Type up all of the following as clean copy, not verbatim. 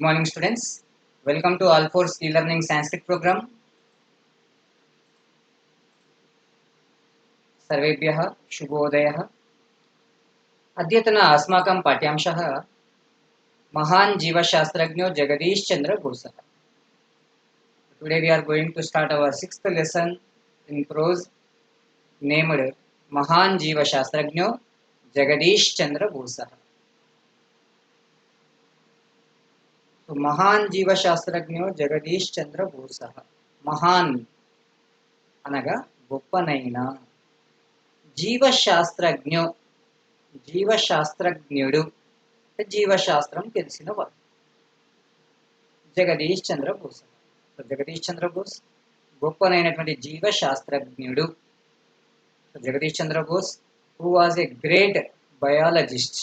Good morning, students. Welcome to All for Skill Learning Sanskrit program. सर्वेभ्यः शुभोदयः. अद्यतन अस्माकं पाठ्यांशः महान् जीवशास्त्रज्ञो जगदीश चंद्र बोसः. Today we are going to start our sixth lesson in prose named महान् जीवशास्त्रज्ञो जगदीश चंद्र बोसः. तो महान् जीवशास्त्रज्ञो जगदीश चंद्र बोसः. महान् అనగా గొప్పనైన జీవశాస్త్రజ్ఞో జీవశాస్త్రజ్ఞుడు జీవశాస్త్రం తెలిసినవాడు జగదీష్ చంద్ర బోస్. జగదీష్ చంద్ర బోస్ గొప్పనైనటువంటి జీవశాస్త్రజ్ఞుడు. Jagadish Chandra Bose who was a great biologist.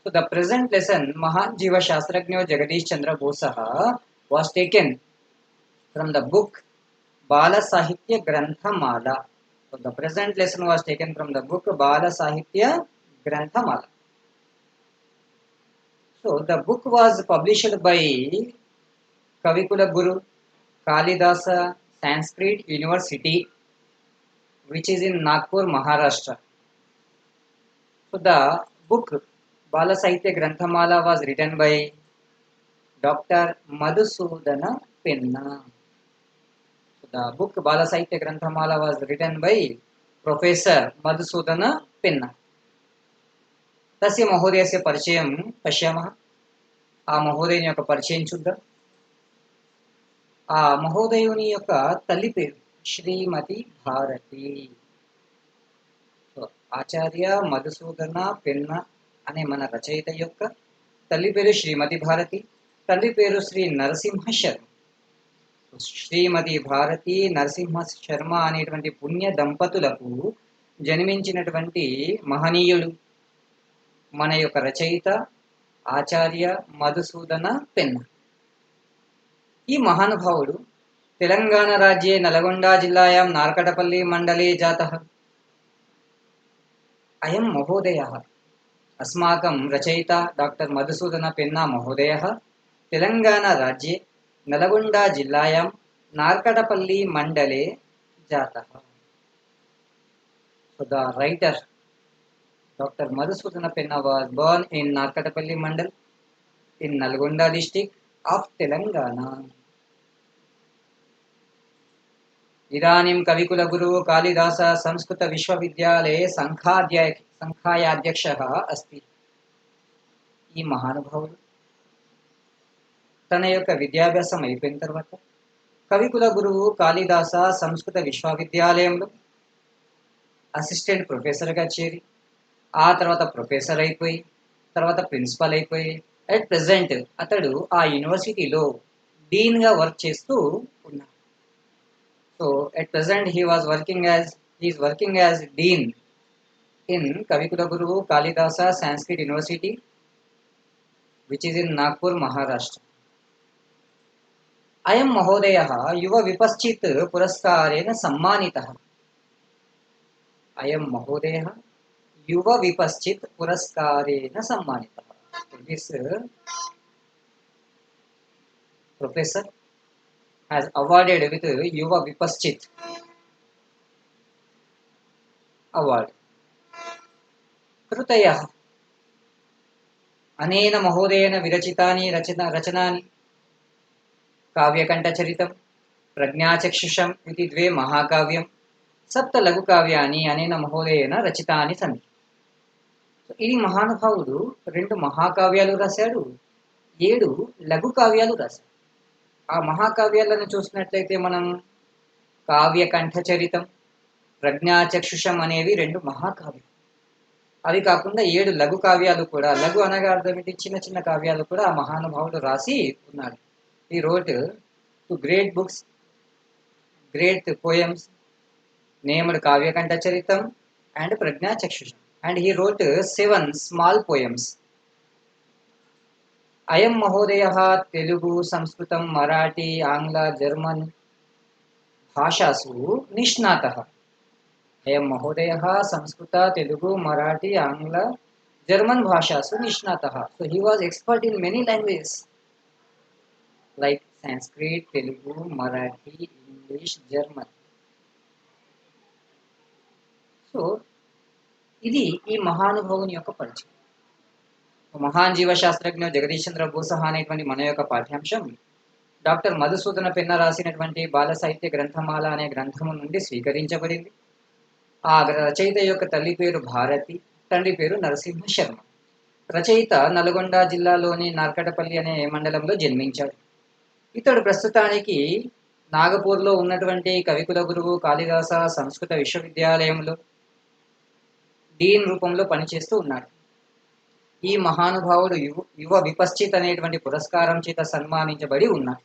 So the present lesson Mahan Jiva Shastrajno Jagadish Chandra Bosah was taken from the book Bala Sahitya Granthamala. So the present lesson was taken from the book Bala Sahitya Granthamala. So the book was published by Kavikula Guru Kalidasa Sanskrit University, which is in Nagpur, Maharashtra. So the book Bala Sahitya Granthamala was written by Dr. Madhusudana Penna. So the book Bala Sahitya Granthamala was written by Professor Madhusudana Penna. तस्य महोदयस्य परिचयं पश्यामः. ఆ మహోదయుని యొక్క పరిచయం చూద్దాం. ఆ మహోదయుని యొక్క తల్లి పేరు శ్రీమతి భారతి. ఆచార్య మధుసూదన పెన్న అనే మన రచయిత యొక్క తల్లి పేరు శ్రీమతి భారతి, తండ్రి పేరు శ్రీ నరసింహ శర్మ. శ్రీమతి భారతి నరసింహ శర్మ అనేటువంటి పుణ్య దంపతులకు జన్మించినటువంటి మహనీయుడు మన యొక్క రచయిత ఆచార్య మధుసూదన పెన్న. ఈ మహానుభావుడు తెలంగాణ రాజ్యే నల్గొండ జిల్లాయాం నార్కటపల్లి మండలే జాతః. అయం మహోదయः अस्माकं रचयिता डॉक्टर मधुसूदन पेन्ना महोदयः तेलंगाना राज्ये नलगोंडा जिल्लायां नार्कटपल्ली मंडले जातः. So the writer Dr. Madhusudana Penna was born in Narkatapalli Mandal in Nalgonda district of Telangana. इदानीं कविकुलगुरु कालिदास संस्कृत विश्वविद्यालये సంఖ్యాధ్యక్షः अस्ति. ఈ మహానుభావుడు తన యొక్క విద్యాభ్యాసం అయిపోయిన తర్వాత కవికుల గురువు కాళిదాస సంస్కృత విశ్వవిద్యాలయంలో అసిస్టెంట్ ప్రొఫెసర్గా చేరి ఆ తర్వాత ప్రొఫెసర్ అయిపోయి తర్వాత ప్రిన్సిపల్ అయిపోయి అట్ ప్రెసెంట్ అతడు ఆ యూనివర్సిటీలో డీన్గా వర్క్ చేస్తూ ఉన్నాడు. So at present he is working as dean in Kavikula Guru Kalidasa Sanskrit University, which is in Nagpur, Maharashtra. अयं महोदयः युव विपश्चित् पुरस्कारेण सम्मानितः. अयं महोदयः युव विपश्चित् पुरस्कारेण सम्मानितः. This professor has awarded with युव विपश्चित् award. कृतयः अनेन महोदयेन विरचितानि रचनानि काव्यकण्ठचरितं प्रज्ञाचक्षुषम् इति द्वे महाकाव्यं सप्तलघुकाव्यानि अनेन महोदयेन रचितानि सन्ति. ఈ మహానుభావుడు 2 మహాకావ్యాలు రాశాడు, 7 లఘు కావ్యాలు రాశాడు. ఆ మహాకావ్యాలను చూసినట్లయితే మనం కావ్యకంఠచరితం, ప్రజ్ఞాచక్షుషం అనేవి 2 మహాకావ్యాలు. అవి కాకుండా 7 లఘు కావ్యాలు కూడా, లఘు అనగా అర్థం ఏంటి, చిన్న చిన్న కావ్యాలు కూడా ఆ మహానుభావుడు రాసి ఉన్నాడు. He wrote 2 great books, great poems named Kavyakanఠ Charitam and Prajna Chakshusha, and he wrote 7 small poems. Ayam Mahodayah Telugu, Sanskritam, Marathi, Angla, German bhashasu nishnatah. अयं महोदयः संस्कृत तेलुगु मराठी आंग्ल German bhashasu nishnatah. So he was expert in many languages like Sanskrit, Telugu, Marathi, English, German. So ఇది ఈ మహానుభావుని యొక్క పరిచయం. మహాన్ జీవశాస్త్రజ్ఞ జగదీష్ చంద్ర బోస్ అనేటువంటి మన యొక్క పాఠ్యాంశం డాక్టర్ మధుసూదన పెన్న రాసినటువంటి బాల సాహిత్య గ్రంథమాల అనే గ్రంథము నుండి స్వీకరించబడింది. ఆ రచయిత యొక్క తల్లి పేరు భారతి, తండ్రి పేరు నరసింహ శర్మ. రచయిత నల్గొండ జిల్లాలోని నార్కటపల్లి అనే మండలంలో జన్మించాడు. ఇతడు ప్రస్తుతానికి నాగపూర్లో ఉన్నటువంటి కవికుల గురువు కాళిదాస సంస్కృత విశ్వవిద్యాలయంలో డీన్ రూపంలో పనిచేస్తూ ఉన్నాడు. ఈ మహానుభావుడు యువ విపశ్చిత్ అనేటువంటి పురస్కారం చేత సన్మానించబడి ఉన్నాడు.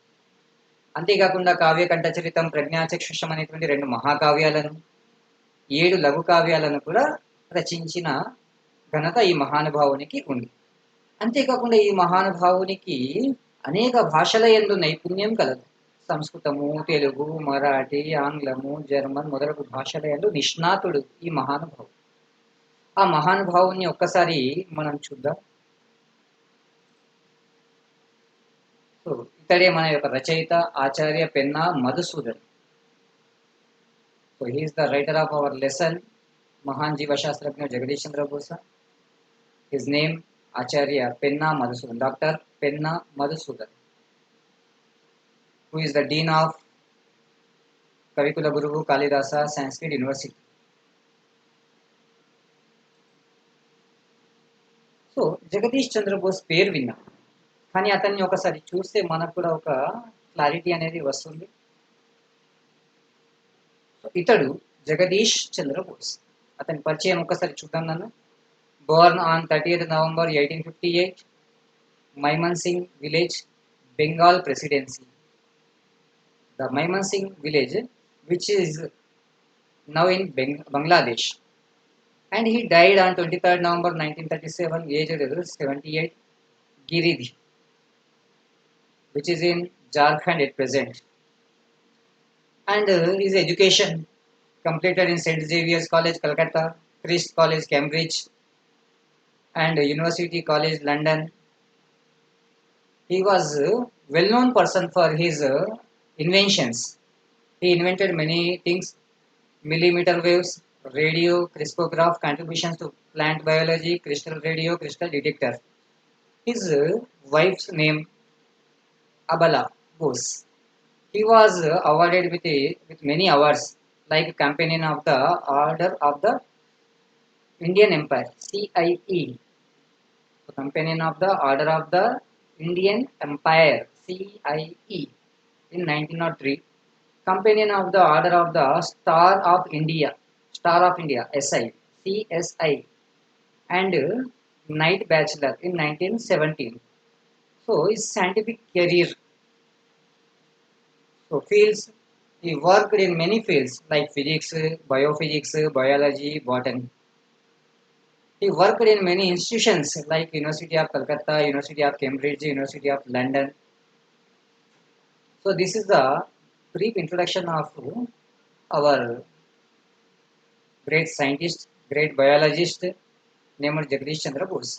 అంతేకాకుండా కావ్య కంఠచరితం, ప్రజ్ఞాచక్షుషం అనేటువంటి 2 మహాకావ్యాలను, 7 లఘు కావ్యాలను కూడా రచించిన ఘనత ఈ మహానుభావునికి ఉంది. అంతేకాకుండా ఈ మహానుభావునికి అనేక భాషల యందు నైపుణ్యం కలదు. సంస్కృతము, తెలుగు, మరాఠీ, ఆంగ్లము, జర్మన్ మొదలగు భాషల యందు నిష్ణాతుడు ఈ మహానుభావుడు. ఆ మహానుభావుని ఒక్కసారి మనం చూద్దాం. సో ఇతడే మన యొక్క రచయిత Acharya Penna Madhusudan. So he is the writer of our lesson మహాన్ జీవశాస్త్రజ్ఞ Jagadish Chandra Bose. His name Acharya Penna Madhusudan, doctor Penna Madhusudan, who is the dean of Kavikula గురువు కాళిదాస సంస్కృత్ యూనివర్సిటీ. సో జగదీష్ చంద్ర బోస్ పేరు విన్నాం, కానీ అతన్ని ఒకసారి చూస్తే మనకు కూడా ఒక క్లారిటీ అనేది వస్తుంది. ఇతడు జగదీష్ చంద్ర బోస్. అతని పరిచయం ఒకసారి చూద్దాం. నన్ను born on 30th November 1858, Mymensingh village, Bengal presidency. The Mymensingh village, which is now in Bangladesh, and he died on 23rd November 1937, aged 78, Giridih, which is in Jharkhand at present. And his education completed in St. Xavier's College, Calcutta, Christ College, Cambridge, and University College, London. He was a well-known person for his inventions. He invented many things: millimeter waves, radio, crystallograph, contributions to plant biology, crystal radio, crystal detector. His wife's name Abala Bose. He was awarded with many awards like Companion of the Order of the Indian Empire, CIE, Companion of the Order of the Indian Empire, CIE, in 1903, Companion of the Order of the Star of India, SI, CSI, and Knight Bachelor in 1917. So his scientific career, so fields, he worked in many fields like physics, biophysics, biology, botany. He worked in many institutions like University of Calcutta, University of Cambridge, University of London. So this is the brief introduction of our great scientist, great biologist named Jagadish Chandra Bose.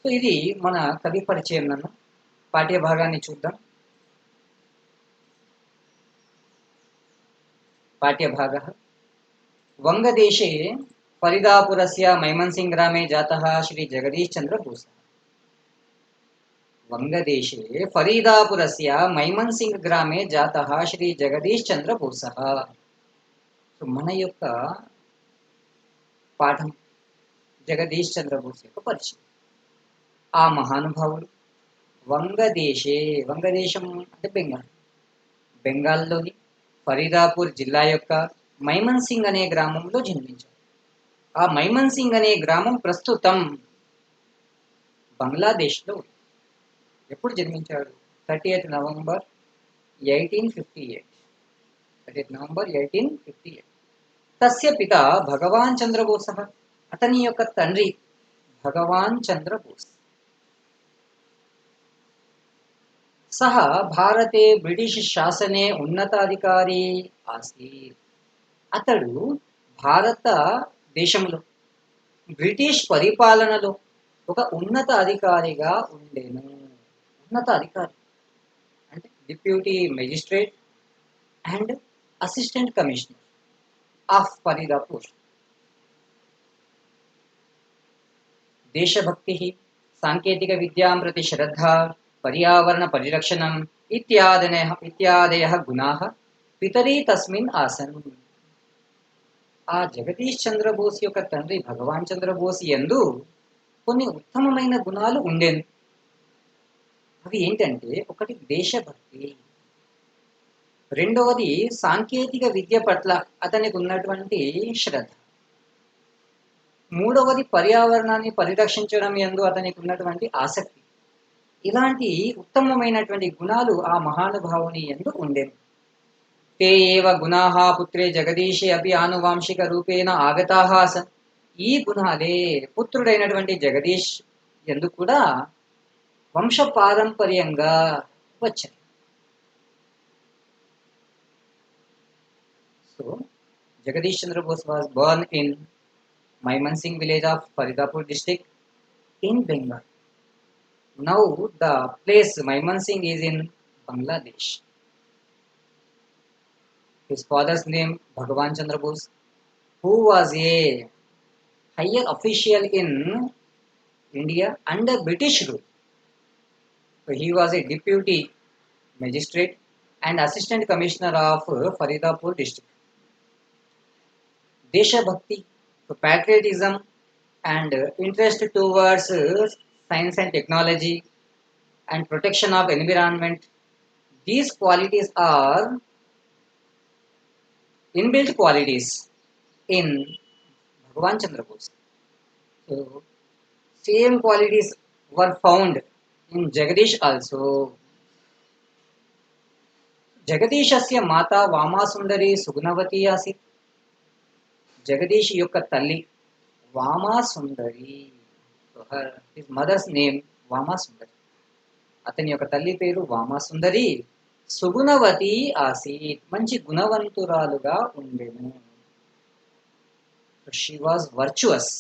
So ఇది మన కవి పరిచయం. నన్ను పాఠ్య భాగాన్ని చూద్దాం. పాఠ్యభాగः వంగదేశే ఫరీదాపురస్య మైమన్సింగ్ గ్రామే జాతः శ్రీ జగదీష్ చంద్ర బోస్. వంగదేశే ఫరీదాపురస్య మైమన్సింగ్ గ్రామే జాతः శ్రీ జగదీష్ చంద్ర బోసः. మన యొక్క పాఠం జగదీష్ చంద్ర బోస్ యొక్క పరిచయం. ఆ మహానుభావుడు వంగదేశే, వంగదేశం అంటే బెంగాల్, బెంగాల్లోని ఫరీదాపూర్ జిల్లా యొక్క మైమన్సింగ్ అనే గ్రామంలో జన్మించాడు. ఆ మైమన్సింగ్ అనే గ్రామం ప్రస్తుతం బంగ్లాదేశ్లో. ఎప్పుడు జన్మించాడు? 30th November 1858. 30th November 1858. తస్య పిత భగవాన్ చంద్రబోస. అతని యొక్క తండ్రి భగవాన్ చంద్రబోస్. సహ భారతే బ్రిటిష్ శాసనే ఉన్నతాధికారి ఆసీత్. అతడు భారత దేశంలో బ్రిటిష్ పరిపాలనలో ఒక ఉన్నత అధికారిగా ఉండేను. ఉన్నత అధికారి అంటే deputy magistrate and assistant commissioner of Faridpur. దేశభక్తి, సాంకేతిక విద్యాం ప్రతి శ్రద్ధ, పర్యావరణ పరిరక్షణం ఇత్యాదయ గుణాः పితరీ తస్మిన్ ఆసన్. ఆ జగదీష్ చంద్రబోస్ యొక్క తండ్రి భగవాన్ చంద్రబోస్ యందు కొన్ని ఉత్తమమైన గుణాలు ఉండేవి. అవి ఏంటంటే, ఒకటి దేశభక్తి, రెండవది సాంకేతిక విద్య పట్ల అతనికి ఉన్నటువంటి శ్రద్ధ, మూడవది పర్యావరణాన్ని పరిరక్షించడం యందు అతనికి ఉన్నటువంటి ఆసక్తి. ఇలాంటి ఉత్తమమైనటువంటి గుణాలు ఆ మహానుభావుని యందు ఉండేవి. తే ఏవ గుణాః పుత్రే జగదీశే అపి ఆనువాంశిక రూపేణ ఆగతాః ఆసన్. ఈ గుణాలే పుత్రుడైనటువంటి జగదీష్ యందు కూడా వంశపారంపర్యంగా వచ్చాయి. So Jagadish Chandra Bose was born in Mymensingh village of Faridpur district in Bengal. Now the place Maimansingh is in Bangladesh. His father's name Bhagwan Chandra Bose, who was a higher official in India under British rule. So he was a deputy magistrate and assistant commissioner of Faridapur district. Deshabhakti, so patriotism and interest towards science and technology and protection of environment. These qualities are inbuilt qualities in Bhagwan Chandra Bose. So same qualities were found in Jagadish also. జగదీశస్య మాత వామాసుందరి సుగుణవతి ఆసిత్. జగదీష్ యొక్క తల్లి Vamasundari. His mother's name Vamasundari. అతని యొక్క తల్లి పేరు వామాసుందరి. సుగుణవతి ఆసీత్, మంచి గుణవంతురాలుగా ఉండెను. She was virtuous.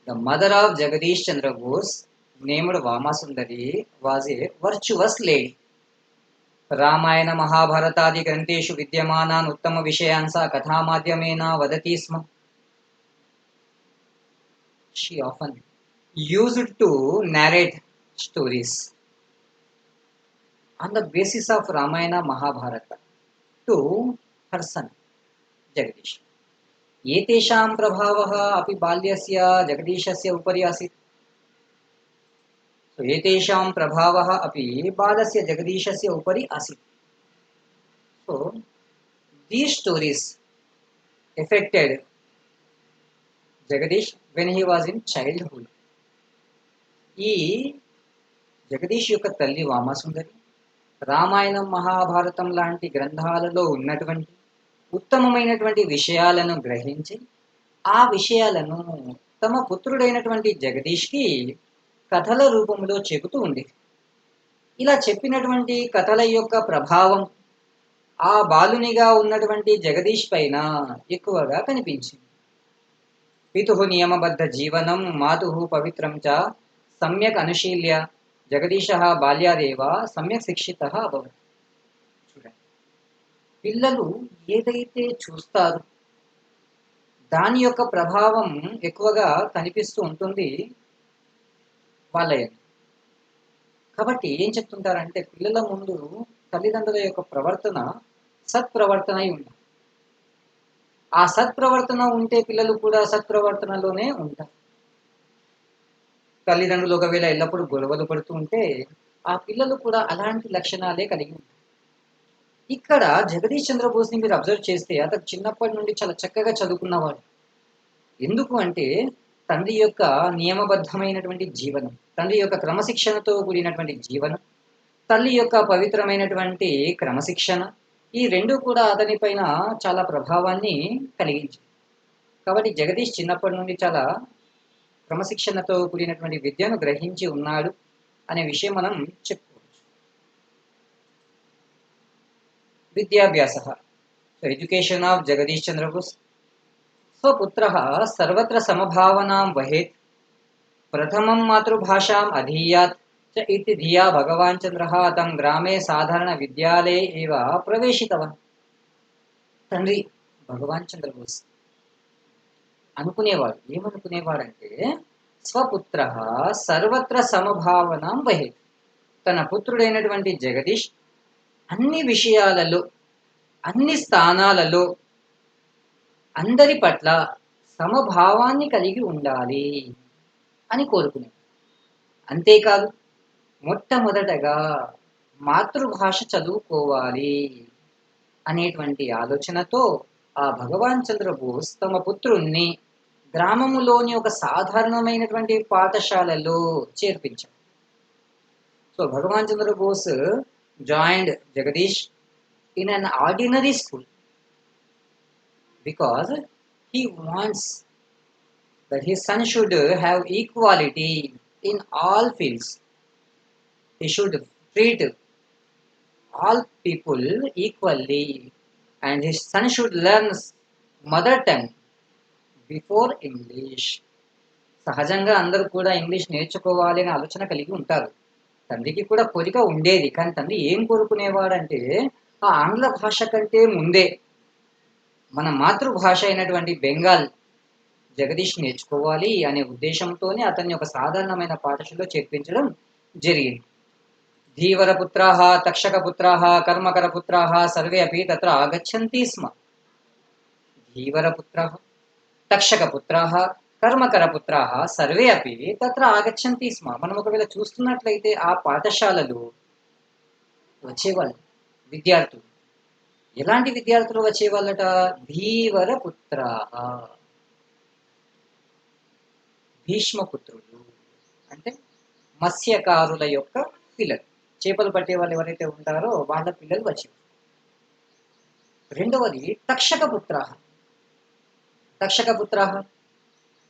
The mother of Jagadish Chandra Bose named Vamasundari was a virtuous lady. Ramayana మహాభారతాది గ్రంథేషు విద్యమానాన్ ఉత్తమ విషయాన్ సా కథామాధ్యమేన వదతి స్మ. She often used to narrate stories on the basis of Ramayana Mahabharata to her son Jagadish. एतेषां प्रभावः अपि बाल्यस्य जगदीशस्य उपरि आसीत्. So एतेषां प्रभावः अपि बालस्य जगदीशस्य उपरि आसीत्. So these stories affected Jagadish when he was in childhood. ఈ జగదీష్ యొక్క తల్లి వామాసుందరి రామాయణం మహాభారతం లాంటి గ్రంథాలలో ఉన్నటువంటి ఉత్తమమైనటువంటి విషయాలను గ్రహించి ఆ విషయాలను తమ పుత్రుడైనటువంటి జగదీష్కి కథల రూపంలో చెబుతూ ఉండేది. ఇలా చెప్పినటువంటి కథల యొక్క ప్రభావం ఆ బాలునిగా ఉన్నటువంటి జగదీష్ పైన ఎక్కువగా కనిపించింది. పితుః నియమబద్ధ జీవనం మాతుః పవిత్రం చ సమ్యక్ అనుశీల్య జగదీశः బాల్యాదేవ సమ్యక్ శిక్షితः అభవత్. చూడండి, పిల్లలు ఏదైతే చూస్తారు దాని యొక్క ప్రభావం ఎక్కువగా కనిపిస్తూ ఉంటుంది వాళ్ళ యందు. కాబట్టి ఏం చెప్తుంటారంటే, పిల్లల ముందు తల్లిదండ్రుల యొక్క ప్రవర్తన సత్ప్రవర్తన అయి ఉండాలి. ఆ సత్ప్రవర్తన ఉంటే పిల్లలు కూడా సత్ప్రవర్తనలోనే ఉంటారు. తల్లిదండ్రులు ఒకవేళ ఎల్లప్పుడూ గొడవలు పడుతూ ఉంటే ఆ పిల్లలు కూడా అలాంటి లక్షణాలే కలిగి ఉంటారు. ఇక్కడ జగదీష్ చంద్రబోస్ని మీరు అబ్జర్వ్ చేస్తే అతను చిన్నప్పటి నుండి చాలా చక్కగా చదువుకున్నవాడు. ఎందుకు అంటే తండ్రి యొక్క నియమబద్ధమైనటువంటి జీవనం, తండ్రి యొక్క క్రమశిక్షణతో కూడినటువంటి జీవనం, తల్లి యొక్క పవిత్రమైనటువంటి క్రమశిక్షణ, ఈ రెండు కూడా అతని పైన చాలా ప్రభావాన్ని కలిగించాయి. కాబట్టి జగదీష్ చిన్నప్పటి నుండి చాలా క్రమశిక్షణతో కూడినటువంటి విద్యను గ్రహించి ఉన్నాడు అనే విషయం మనం చెప్పుకోవచ్చు. విద్యాభ్యాస, so education of Jagadish Chandra Bose. So स्वपुत्रः सर्वत्र समभावनां वहेत् प्रथमं मातृभाषाम् अधीयात् च इति धिया भगवान् चन्द्रः तं ग्रामे సాధారణ విద్యాలయే एव ప్రవేశితవాన్. తండ్రి భగవాన్ చంద్రబోస్ అనుకునేవాడు, ఏమనుకునేవాడంటే స్వపుత్ర సర్వత్ర సమభావనాం వహేత్, తన పుత్రుడైనటువంటి జగదీష్ అన్ని విషయాలలో, అన్ని స్థానాలలో అందరి పట్ల సమభావాన్ని కలిగి ఉండాలి అని కోరుకునేది. అంతేకాదు, మొట్టమొదటగా మాతృభాష చదువుకోవాలి అనేటువంటి ఆలోచనతో ఆ భగవాన్ చంద్రబోస్ తమ పుత్రుణ్ణి గ్రామములోని ఒక సాధారణమైనటువంటి పాఠశాలలో చేర్పించారు. So Bhagwan Chandrabose joined Jagadish in an ordinary school because he wants that his son should have equality in all fields. He should treat all people equally, and his son should learn mother tongue before English. సహజంగా అందరూ కూడా English నేర్చుకోవాలి అనే ఆలోచన కలిగి ఉంటారు. తండ్రికి కూడా కోరిక ఉండేది, కానీ తండ్రి ఏం కోరుకునేవాడంటే ఆ ఆంగ్ల భాష కంటే ముందే మన మాతృభాష అయినటువంటి బెంగాల్ జగదీష్ నేర్చుకోవాలి అనే ఉద్దేశంతోనే అతన్ని ఒక సాధారణమైన పాఠశాలలో చేర్పించడం జరిగింది. ధీవరపుత్రాः తక్షకపుత్రాः కర్మకరపుత్రాः సర్వే అపి తత్ర ఆగచ్చంతి స్మ. ధీవరపుత్రాः తక్షకపుత్రాः కర్మకరపుత్రాः సర్వే అపి తత్ర ఆగచ్చంతి స్మ. మనం ఒకవేళ చూస్తున్నట్లయితే ఆ పాఠశాలలో వచ్చేవాళ్ళు విద్యార్థులు ఎలాంటి విద్యార్థులు వచ్చేవాళ్ళట? ధీవరపుత్రాः, భీష్మపుత్రులు అంటే మత్స్యకారుల యొక్క పిల్లలు, చేపలు పట్టే వాళ్ళు ఎవరైతే ఉంటారో వాళ్ళ పిల్లలు వచ్చేవారు. రెండవది తక్షకపుత్రాः. తక్షకపుత్రాः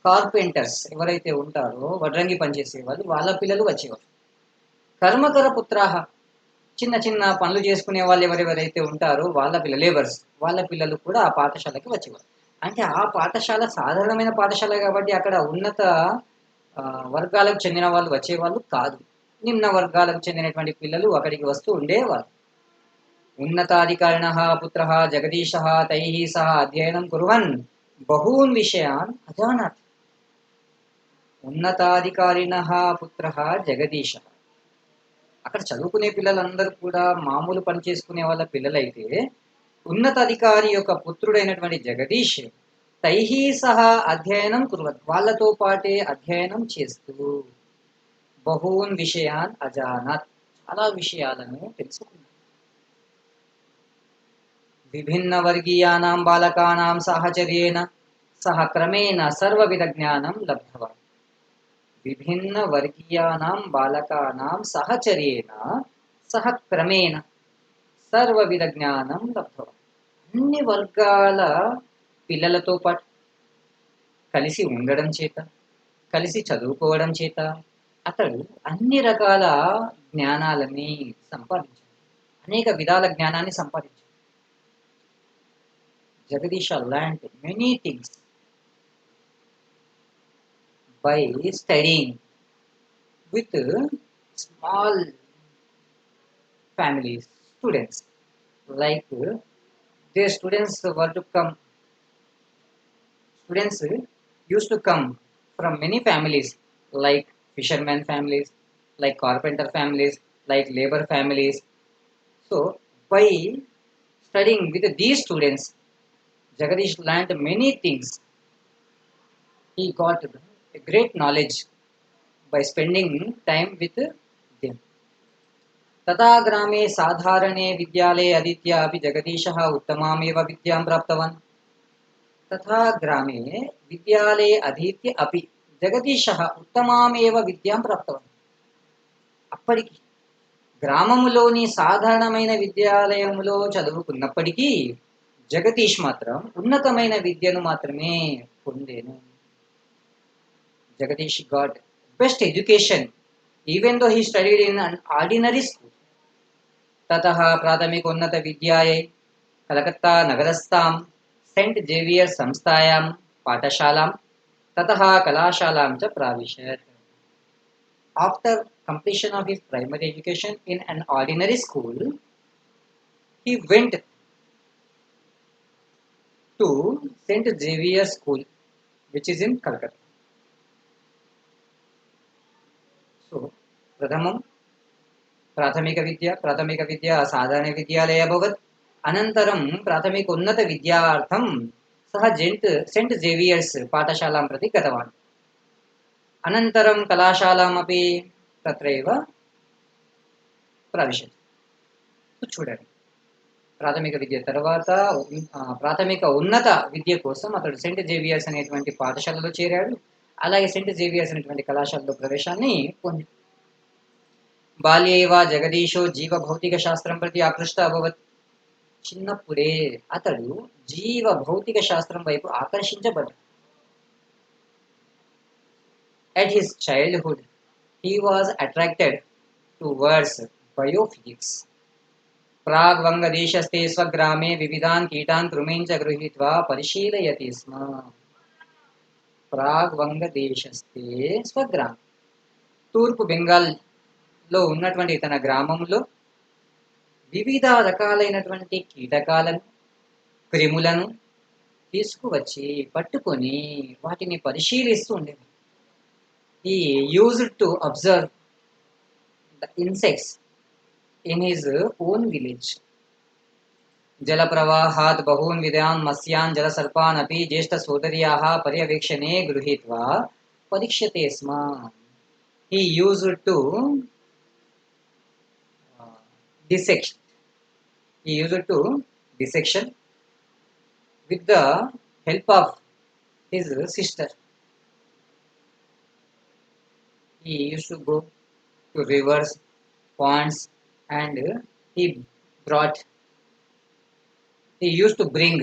కార్పెంటర్స్ ఎవరైతే ఉంటారో వడ్రంగి పనిచేసే వాళ్ళు, వాళ్ళ పిల్లలు వచ్చేవారు. కర్మకర పుత్రాः చిన్న చిన్న పనులు చేసుకునే వాళ్ళు ఎవరెవరైతే ఉంటారో వాళ్ళ పిల్లలు, లేబర్స్, వాళ్ళ పిల్లలు కూడా ఆ పాఠశాలకి వచ్చేవారు. అంటే ఆ పాఠశాల సాధారణమైన పాఠశాల కాబట్టి అక్కడ ఉన్నత వర్గాలకు చెందిన వాళ్ళు వచ్చేవాళ్ళు కాదు. నిమ్న వర్గాలకు చెందినటువంటి పిల్లలు అక్కడికి వస్తూ ఉండేవారు. ఉన్నతాధికారిణः పుత్రः జగదీశः తైః సహ అధ్యయనం కుర్వన్ బహూన్ విషయాన్ అజానాత్. ఉన్నతాధికారిణः పుత్రः జగదీశः, అక్కడ చదువుకునే పిల్లలందరూ కూడా మామూలు పని చేసుకునే వాళ్ళ పిల్లలైతే ఉన్నతాధికారి యొక్క పుత్రుడైనటువంటి జగదీష్ తైహి సహా అధ్యయనం కుర్వత్, వాళ్ళతో పాటే అధ్యయనం చేస్తూ బహూన్ విషయాన్ అజానత్, చాలా విషయాలను తెలుసుకున్నాడు. విభిన్న వర్గీయానాం బాలకానాం సాహచర్యేన సహ క్రమేణ సర్వవిధ జ్ఞానం లబ్ధవాన్. విభిన్న వర్గీయానాం బాలకానాం సహచర్యేన సహ క్రమేణ సర్వవిధ జ్ఞానం లబ్ధవాన్. అన్ని వర్గాల పిల్లలతో పాటు కలిసి ఉండడం చేత, కలిసి చదువుకోవడం చేత అతడు అన్ని రకాల జ్ఞానాలని సంపాదించాడు, అనేక విధాల జ్ఞానాన్ని సంపాదించాడు. Jagadish learned many things by studying with small families, students. Like their students were to come, students used to come from many families, like fishermen families, like carpenter families, like labor families. So by studying with these students, Jagadish learned many things. He got a great knowledge by spending time with them. तथा ग्रामे साधारणे विद्यालये अधीत्य अपि जगदीशः उत्तमामेव विद्यां प्राप्तवान्. तथा ग्रामे विद्यालये अधीत्य अपि జగదీశः ఉత్తమామేవ విద్యాం ప్రాప్తవాన్. అప్పటికి గ్రామములోని సాధారణమైన విద్యాలయములో చదువుకున్నప్పటికీ జగదీష్ మాత్రం ఉన్నతమైన విద్యను మాత్రమే పొందేను. Jagadish got best education even though he studied in an ordinary school. తతః ప్రాథమికోన్నత విద్యాయై కలకత్తా నగరస్థాం సెంట్ జేవియర్ సంస్థాయాం पाठशालां ततः कलाशालां च प्राविशत्. After completion of his primary education in an ordinary school, he went to St. Xavier's School, which is in Calcutta. So, प्रथमं प्राथमिकविद्या साधारणविद्यालये अभवत्. अनन्तरं प्राथमिकोन्नतविद्यार्थं सः सेण्ट् झेवियर्स् पाठशालां प्रति गतवान्. अनन्तरं कलाशालामपि तत्रैव ప్రవిశత్. చూడండి, ప్రాథమిక విద్య తర్వాత ప్రాథమిక ఉన్నత విద్య కోసం అతడు సెంట్ జేవియర్స్ అనేటువంటి పాఠశాలలో చేరాడు. అలాగే సెంట్ జేవియర్స్ అనేటువంటి కళాశాలలో ప్రవేశాన్ని పొంది బాల్యేవ జగదీశో జీవ భౌతిక శాస్త్రం ప్రతి ఆకృష్ట అభవత్. చిన్నప్పుడే అతడు జీవ భౌతిక శాస్త్రం వైపు ఆకర్షించబడ్డాడు. At his childhood, he was attracted towards biophysics. प्राग्वङ्गदेशस्थे स्वग्रामे विविधान् कीटान् कृमीन् च गृहीत्वा परिशीलयति स्म. ప్రాగ్వంగదేశస్థే స్వగ్రామం, తూర్పు బెంగాల్లో ఉన్నటువంటి తన గ్రామంలో వివిధ రకాలైనటువంటి కీటకాలను క్రిములను తీసుకువచ్చి పట్టుకొని వాటిని పరిశీలిస్తూ ఉండేది. He used to observe the insects in his own village. जलप्रवाहात् बहून् विधान् मत्स्यान् जलसर्पान् अपि ज्येष्ठसोदर्याः पर्यवेक्षणे गृहीत्वा परीक्ष्यते स्म. He used to dissect. He used to dissection with the help of his sister. He used to go to rivers, ponds, and he used to bring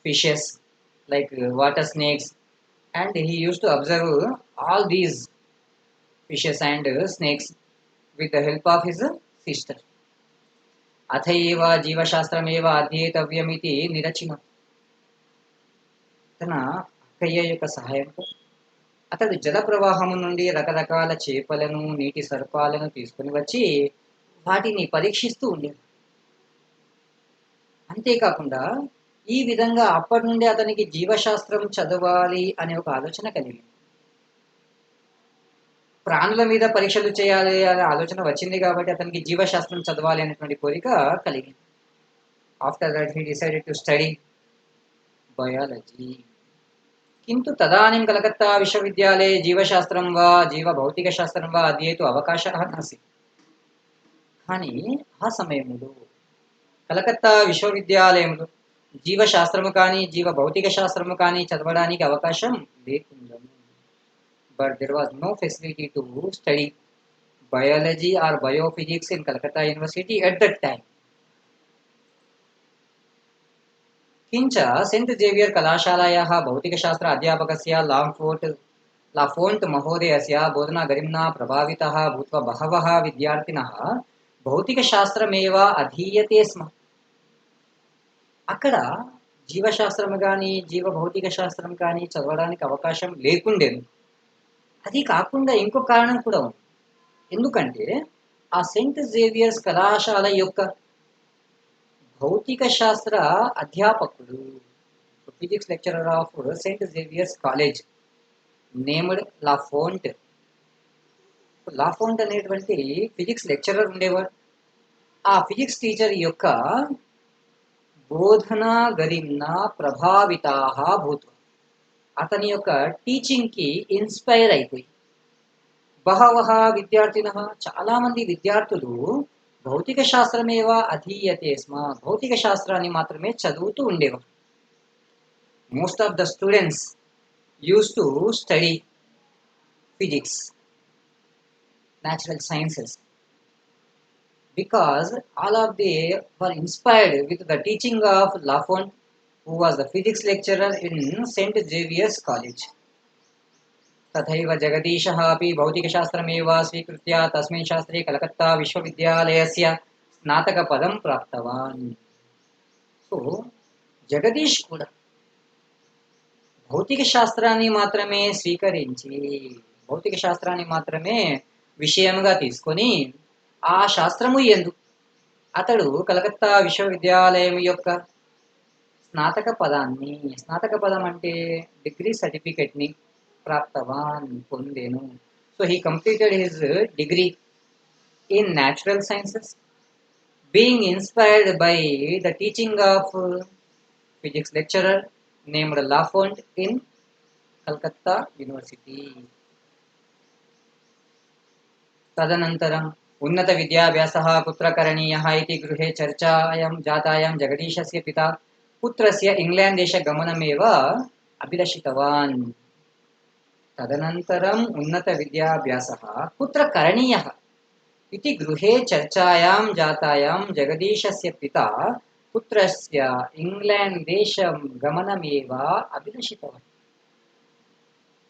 fishes like water snakes, and he used to observe all these fishes and snakes with the help of his sister. అథైవ జీవశాస్త్రమేవ అధ్యేతవ్యమితి నిరచిన. తన అక్కయ్య యొక్క సహాయంతో అతడు జల ప్రవాహము నుండి రకరకాల చేపలను నీటి సర్పాలను తీసుకుని వచ్చి వాటిని పరీక్షిస్తూ ఉండేది. అంతేకాకుండా ఈ విధంగా అప్పటి నుండి అతనికి జీవశాస్త్రం చదవాలి అనే ఒక ఆలోచన కలిగింది. ప్రాణుల మీద పరీక్షలు చేయాలి అనే ఆలోచన వచ్చింది కాబట్టి అతనికి జీవశాస్త్రం చదవాలి అనేటువంటి కోరిక కలిగింది. After that he decided to study biology. किन्तु तदानीं कलकत्ता विश्वविद्यालये जीवशास्त्रं वा जीवभौतिकशास्त्रं वा अध्येतुम् అవకాశः नासीत्. కానీ ఆ సమయంలో కలకత్తా విశ్వవిద్యాలయంలో జీవశాస్త్రము కానీ జీవ భౌతిక శాస్త్రము కానీ చదవడానికి అవకాశం లేకుండెను. But there was no facility to study biology or biophysics in Calcutta university at that time. किंच सेंट जेवियर कलाशालायाः भौतिकशास्त्र अध्यापकस्य लाफोंट महोदयस्य बोधना गरिम्ना प्रभाविताः भूत्वा बहवः विद्यार्थिनः भौतिकशास्त्रमेव अधीयते स्म. అక్కడ జీవశాస్త్రం కానీ జీవ భౌతిక శాస్త్రం కానీ చదవడానికి అవకాశం లేకుండేది. అది కాకుండా ఇంకో కారణం కూడా ఉంది. ఎందుకంటే ఆ సెయింట్ జేవియర్స్ కళాశాల యొక్క భౌతిక శాస్త్ర అధ్యాపకుడు, physics lecturer of St Xavier's college named Lafont. Lafont అనేటువంటి ఫిజిక్స్ లెక్చరర్ ఉండేవాడు. ఆ ఫిజిక్స్ టీచర్ యొక్క బోధనా గరిమ్నా ప్రభావితాః భూత్వా, అతని యొక్క టీచింగ్కి ఇన్స్పైర్ అయిపోయి బహవః విద్యార్థినః, చాలామంది విద్యార్థులు భౌతిక శాస్త్రమేవ అధీయతే స్మ, భౌతిక శాస్త్రాన్ని మాత్రమే చదువుతూ ఉండేవారు. Most of the students use to study physics, natural sciences, because all of they were inspired with the teaching of Lafont, who was the physics lecturer in St. Xavier's College. तथैव जगदीशः अपि भौतिकशास्त्रमेव स्वीकृत्य तस्मिन् शास्त्रे कलकत्ता विश्वविद्यालयस्य स्नातकपदं प्राप्तवान्. సో జగదీష్ కూడా భౌతిక శాస్త్రాన్ని మాత్రమే స్వీకరించి భౌతిక శాస్త్రాన్ని మాత్రమే విషయముగా తీసుకొని ఆ శాస్త్రము యందు అతడు కలకత్తా విశ్వవిద్యాలయం యొక్క స్నాతక పదం అంటే డిగ్రీ సర్టిఫికెట్ని ప్రాప్తవాన్ పొందెను. So he completed his degree in natural sciences being inspired by the teaching of physics lecturer named Lafont in Calcutta University. तदनन्तरम् उन्नतविद्याभ्यासः कुत्र करणीयः इति गृहे चर्चायां जातायां जगदीशस्य पिता पुत्रस्य इंग्लैंड देशगमनमेव अभिलषितवान्. तदनन्तरम् उन्नतविद्याभ्यासः कुत्र करणीयः इति गृहे चर्चायां जातायां जगदीशस्य पिता पुत्रस्य इंग्लैंड देशं गमनमेव अभिलषितवान्.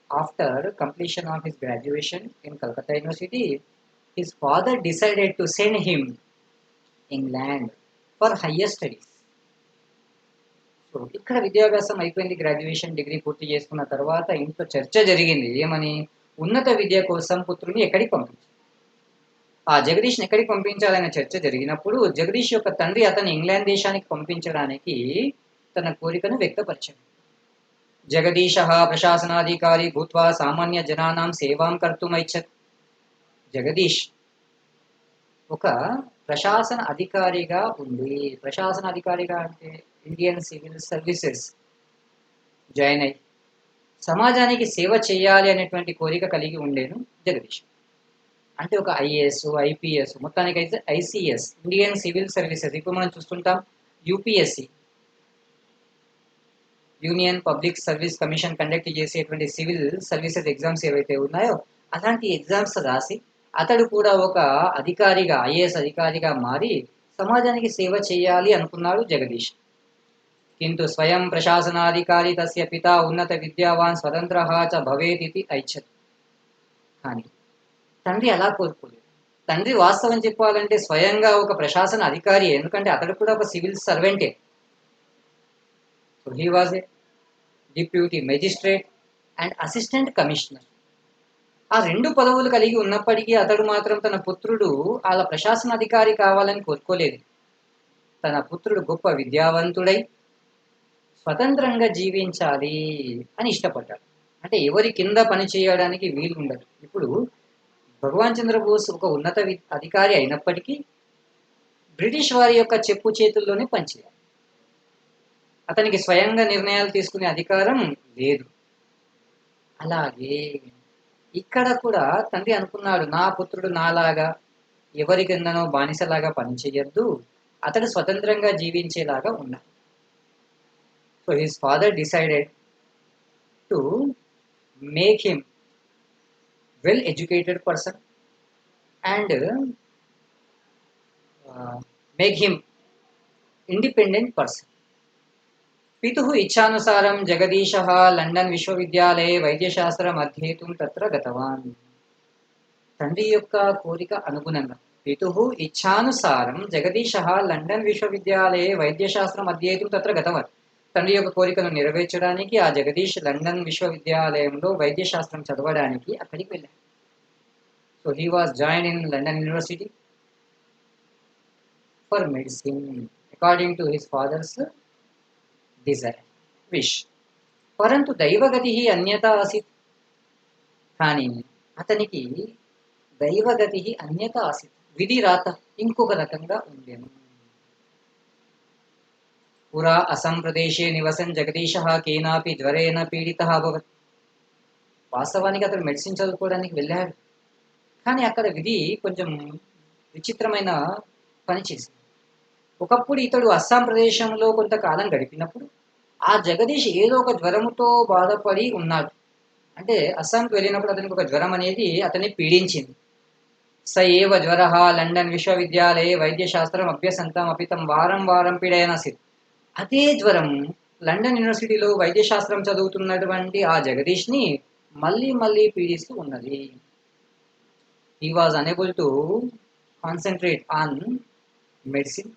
After completion of his graduation in Calcutta University, his father decided to send him England for higher studies. So ఇక్కడ విద్యాభ్యాసం అయిపోయింది, గ్రాడ్యుయేషన్ డిగ్రీ పూర్తి చేసుకున్న తర్వాత ఇంట్లో చర్చ జరిగింది. ఏమని? ఉన్నత విద్య కోసం పుత్రుని ఎక్కడికి పంపించాలి, ఆ జగదీష్ని ఎక్కడికి పంపించాలనే చర్చ జరిగినప్పుడు జగదీష్ యొక్క తండ్రి అతన్ని ఇంగ్లాండ్ దేశానికి పంపించడానికి తన కోరికను వ్యక్తపరిచాడు. జగదీశः ప్రశాసనాధికారి భూత్వా సామాన్య జనానాం సేవాం కర్తుమైచ్చత్. జగదీష్ ఒక ప్రశాసన అధికారిగా ఉండి, ప్రశాసన అధికారిగా అంటే ఇండియన్ సివిల్ సర్వీసెస్ జాయిన్ అయ్యి సమాజానికి సేవ చేయాలి అనేటువంటి కోరిక కలిగి ఉండేను జగదీష్. అంటే ఒక ఐఏఎస్, ఐపీఎస్, మొత్తానికి అయితే ఐసిఎస్, ఇండియన్ సివిల్ సర్వీసెస్, ఇప్పుడు మనం చూస్తుంటాం UPSC, union public service commission conduct చేసేటువంటి సివిల్ సర్వీసెస్ ఎగ్జామ్స్ ఏవైతే ఉన్నాయో అలాంటి ఎగ్జామ్స్ రాసి అతడు కూడా ఒక అధికారిగా, ఐఏఎస్ అధికారిగా మారి సమాజానికి సేవ చేయాలి అనుకున్నాడు జగదీష్. కింటు స్వయం ప్రశాసనాధికారి తస్య పిత ఉన్నత విద్యావాన్ స్వతంత్రః చ భవేత్ ఇతి ఐచ్ఛత్. కానీ తండ్రి అలా కోరుకోలేదు. తండ్రి వాస్తవం చెప్పాలంటే స్వయంగా ఒక ప్రశాసన అధికారి, ఎందుకంటే అతడు కూడా ఒక సివిల్ సర్వెంటే. So he was a deputy magistrate and assistant commissioner. ఆ రెండు పదవులు కలిగి ఉన్నప్పటికీ అతడు మాత్రం తన పుత్రుడు అలా ప్రశాసన అధికారి కావాలని కోరుకోలేదు. తన పుత్రుడు గొప్ప విద్యావంతుడై స్వతంత్రంగా జీవించాలి అని ఇష్టపడ్డాడు. అంటే ఎవరి కింద పని చేయడానికి వీలు ఉండదు. ఇప్పుడు భగవాన్ చంద్రబోస్ ఒక ఉన్నత అధికారి అయినప్పటికీ బ్రిటిష్ వారి యొక్క చెప్పు చేతుల్లోనే పనిచేయాలి. అతనికి స్వయంగా నిర్ణయాలు తీసుకునే అధికారం లేదు. అలాగే ఇక్కడ కూడా తండ్రి అనుకున్నాడు, నా పుత్రుడు నాలాగా ఎవరి కిందనో బానిసలాగా పనిచేయద్దు, అతడు స్వతంత్రంగా జీవించేలాగా ఉన్నాడు. So his father decided to make him well educated person and make him independent person. पितुः इच्छानुसारं जगदीशः लंडन विश्वविद्यालये వైద్యశాస్త్రం అధ్యేతుం తత్ర గతవాన్. తండ్రి యొక్క కోరిక అనుగుణంగా పితుః ఇచ్ఛానుసారం జగదీశः లండన్ విశ్వవిద్యాలये వైద్యశాస్త్రం అధ్యేతుం తత్ర గతవాన్. తండ్రి యొక్క కోరికను నెరవేర్చడానికి ఆ జగదీష్ లండన్ విశ్వవిద్యాలయంలో వైద్యశాస్త్రం చదవడానికి అక్కడికి వెళ్ళాడు. So he was join in London university for medicine according to his father's desire, wish. పరంతు దైవగతి అన్యత ఆసిత్. కానీ అతనికి దైవగతి అన్యత ఆసిత్, విధి రాత ఇంకొక రకంగా ఉండేను. పురా అసం ప్రదేశే నివసన్ జగదీశः కేనాపి జ్వరేణ పీడితः అభవత్. వాస్తవానికి అతడు మెడిసిన్ చదువుకోవడానికి వెళ్ళాడు, కానీ అక్కడ విధి కొంచెం విచిత్రమైన పని చేసింది. ఒకప్పుడు ఇతడు అస్సాం ప్రదేశంలో కొంతకాలం గడిపినప్పుడు ఆ జగదీష్ ఏదో ఒక జ్వరముతో బాధపడి ఉన్నాడు. అంటే అస్సాంకి వెళ్ళినప్పుడు అతనికి ఒక జ్వరం అనేది అతన్ని పీడించింది. స ఏవ జ్వరః లండన్ విశ్వవిద్యాలయే వైద్యశాస్త్రం అభ్యసంతం అపి తం వారం వారం పీడయనాసిత్. అదే జ్వరం లండన్ యూనివర్సిటీలో వైద్యశాస్త్రం చదువుతున్నటువంటి ఆ జగదీష్ని మళ్ళీ మళ్ళీ పీడిస్తూ ఉన్నది. He was unable to concentrate on medicine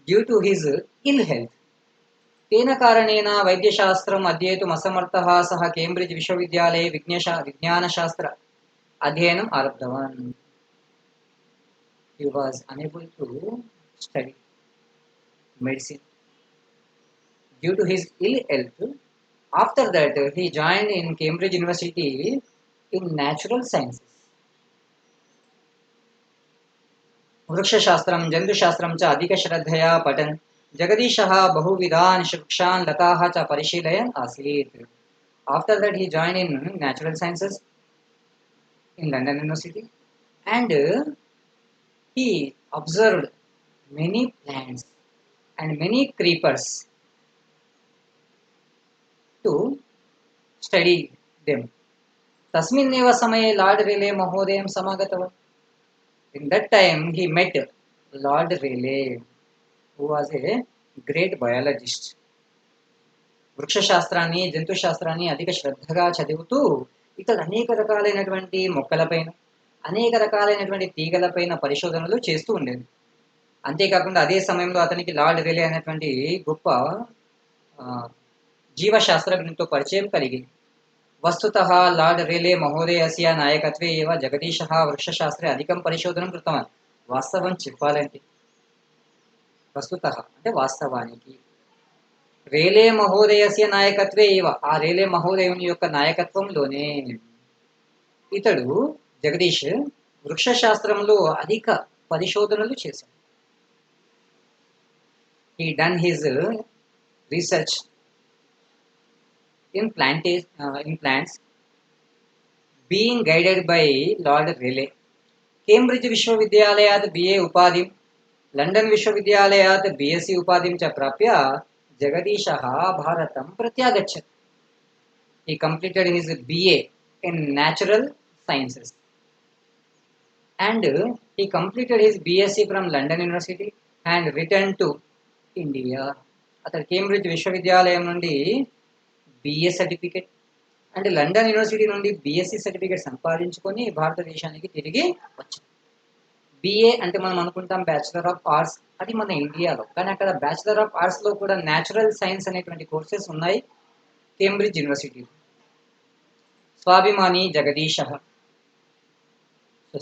due to his ill health. तेन कारणेन वैद्यशास्त्रम् अध्येतुम् असमर्थः सः केम्ब्रिड्ज् विश्वविद्यालये विज्ञानशास्त्र अध्ययनम् आरब्धवान्. He was unable to study medicine due to his ill health. After that, he joined in Cambridge University in natural sciences. वृक्षशास्त्रं जन्तुशास्त्रं च अधिकश्रद्धया पठन् जगदीशः बहुविधान् वृक्षान् लताः च परिशीलयन् आसीत्. After that, he joined in natural sciences in London University, and he observed many plants and many creepers to study them. तस्मिन्नेव समये Lord Rayleigh महोदयं समागतवान्. In that time, he met Lord Rayleigh, who was a great biologist. వృక్షశాస్త్రాన్ని జంతుశాస్త్రాన్ని అధిక శ్రద్ధగా చదువుతూ ఇతడు అనేక రకాలైనటువంటి మొక్కలపైన అనేక రకాలైనటువంటి తీగలపైన పరిశోధనలు చేస్తూ ఉండేది. అంతేకాకుండా అదే సమయంలో అతనికి లార్డ్ రేలే అనేటువంటి గొప్ప జీవశాస్త్రజ్ఞునితో పరిచయం కలిగింది. वस्तुतः लार्ड रेले महोदयस्य नायकत्वे एव जगदीशः वृक्षशास्त्रे अधिकं परिशोधनं कृतवान्. వాస్తవం చెప్పాలంటే వస్తుతః అంటే వాస్తవానికి రేలే మహోదయస్య నాయకత్వే ఏవ ఆ రేలే మహోదయుని యొక్క నాయకత్వంలోనే ఇతడు జగదీష్ వృక్షశాస్త్రంలో అధిక పరిశోధనలు చేశాడు. He done his research in plants being guided by Lord Rayleigh. Cambridge विश्वविद्यालयात् BA उपाधिं लण्डन् विश्वविद्यालयात् BSc उपाधिं च प्राप्य जगदीशः भारतं प्रत्यागच्छत्. He completed his BA in natural sciences and he completed his BSc from London University and returned to India. అతడు కేంబ్రిడ్జ్ విశ్వవిద్యాలయం నుండి BA certificate and London university నుండి BSc సర్టిఫికేట్ సంపాదించుకొని భారతదేశానికి తిరిగి వచ్చాం. BA అంటే మనం అనుకుంటాం బ్యాచిలర్ ఆఫ్ ఆర్ట్స్, అది మన ఇండియాలో, కానీ అక్కడ బ్యాచిలర్ ఆఫ్ ఆర్ట్స్లో కూడా న్యాచురల్ సైన్స్ అనేటువంటి కోర్సెస్ ఉన్నాయి కేంబ్రిడ్జ్ యూనివర్సిటీలో. స్వాభిమాని జగదీశ,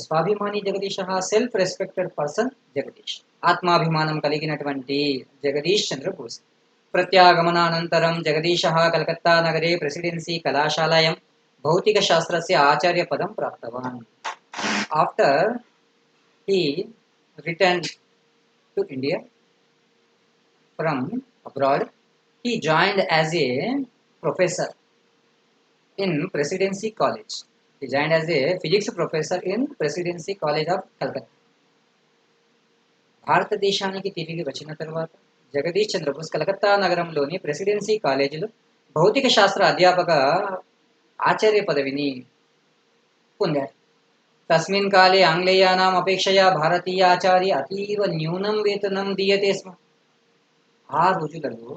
స్వాభిమాని జగదీశ సెల్ఫ్ రెస్పెక్టెడ్ పర్సన్ జగదీష్, ఆత్మాభిమానం కలిగినటువంటి జగదీష్ చంద్రబోస్. प्रत्यागमनानन्तरं जगदीशः कलकत्तानगरे प्रेसिडेन्सी कलाशालायां भौतिकशास्त्रस्य आचार्यपदं प्राप्तवान्. After he returned to India from abroad, he joined as a professor in Presidency College. He joined as a physics professor in Presidency College of Calcutta. భారతదేశానికి తిరిగి వచ్చిన తర్వాత జగదీష్ చంద్రబోస్ కలకత్తా నగరంలోని presidency కాలేజీలో భౌతిక శాస్త్ర అధ్యాపక ఆచార్య పదవిని పొందారు. తస్మిన్ కాలే ఆంగ్లేయానాం అపేక్షయా భారతీయ ఆచార్య అతీవ న్యూనం వేతనం దీయతే స్మ. ఆ రోజులలో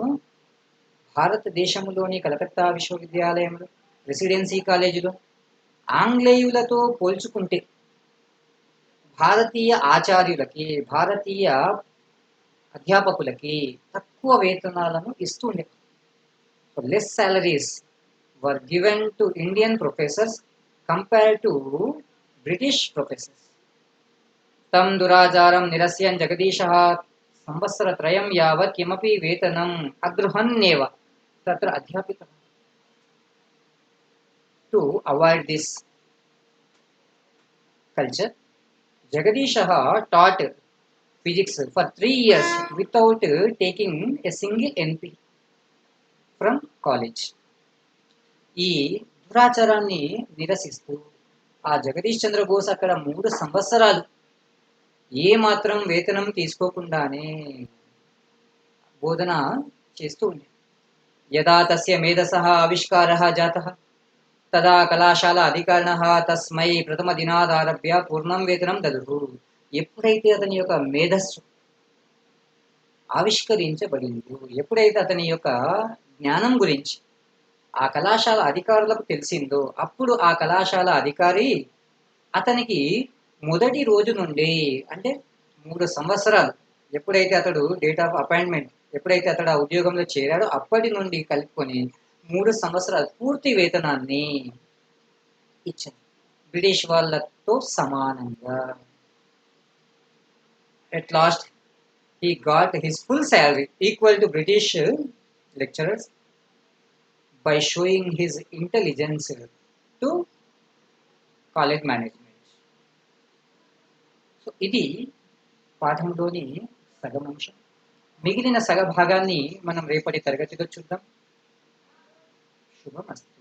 భారతదేశంలోని కలకత్తా విశ్వవిద్యాలయంలో ప్రెసిడెన్సీ కాలేజీలో ఆంగ్లేయులతో పోల్చుకుంటే భారతీయ ఆచార్యులకి భారతీయ అధ్యాపకులకి తక్కువ వేతనాలను ఇస్తుండే. Less salaries were given to Indian professors compared to British professors. తం దురాచారం నిరస్యన్ జగదీశः సంవత్సరత్రయం యావత్ కిమపి వేతనం అగృహన్నేవ తత్ర అధ్యాపితः. To avoid this culture, Jagadishah taught physics for 3 years without taking a single NP from college. ఈ దురాచారాన్ని నిరసిస్తూ ఆ జగదీష్ చంద్రబోస్ అక్కడ 3 సంవత్సరాలు ఏ మాత్రం వేతనం తీసుకోకుండానే బోధన చేస్తూ ఉండే. యదా తస్య మేధసః ఆవిష్కారः జాతः తదా కళాశాల అధికారిణః తస్మై ప్రథమ దినాదారభ్య పూర్ణం వేతనం దదుః. ఎప్పుడైతే అతని యొక్క మేధస్సు ఆవిష్కరించబడిందో, ఎప్పుడైతే అతని యొక్క జ్ఞానం గురించి ఆ కళాశాల అధికారులకు తెలిసిందో, అప్పుడు ఆ కళాశాల అధికారి అతనికి మొదటి రోజు నుండి అంటే 3 సంవత్సరాలు ఎప్పుడైతే అతడు డేట్ ఆఫ్ అపాయింట్మెంట్ ఎప్పుడైతే అతడు ఆ ఉద్యోగంలో చేరాడో అప్పటి నుండి కలుపుకొని 3 సంవత్సరాలు పూర్తి వేతనాన్ని ఇచ్చారు. బ్రిటిష్ వాళ్ళతో సమానంగా. At last, he got his full salary equal to British lecturers by showing his intelligence to college management. So ఇది పాఠంలోని సగం అంశం. మిగిలిన సగ భాగాన్ని మనం రేపటి తరగతిలో చూద్దాం. శుభమస్తు.